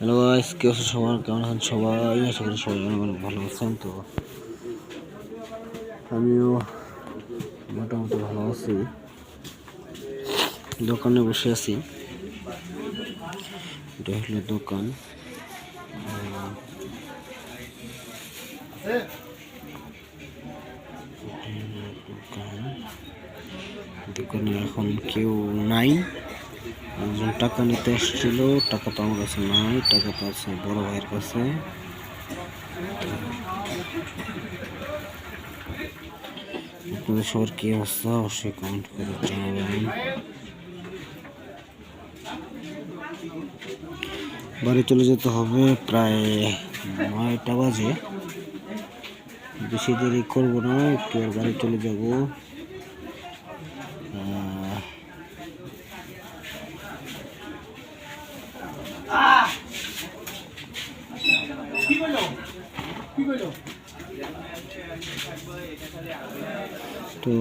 Hello guys, কি অবস্থা সবার? কেমন আছেন সবাই? আশা করি সবাই অনেক ভালো আছেন। তো আমিও মোটামুটি ভালো আছি। দোকানে বসে আছি, এটা হলো দোকান। দোকানে এখন কেউ নাই। একজন টাকা নিতে এসেছিল, টাকা তো আমার কাছে নাই, টাকা তো আছে বড় ভাইয়ের কাছে। আপনাদের সবার কি অবস্থা অবশ্যই কমেন্ট করে জানাবেন। বাড়ি চলে যেতে হবে, প্রায় 9টা বাজে। বেশি দেরি করবো না, একটু আর বাড়ি চলে যাব। তো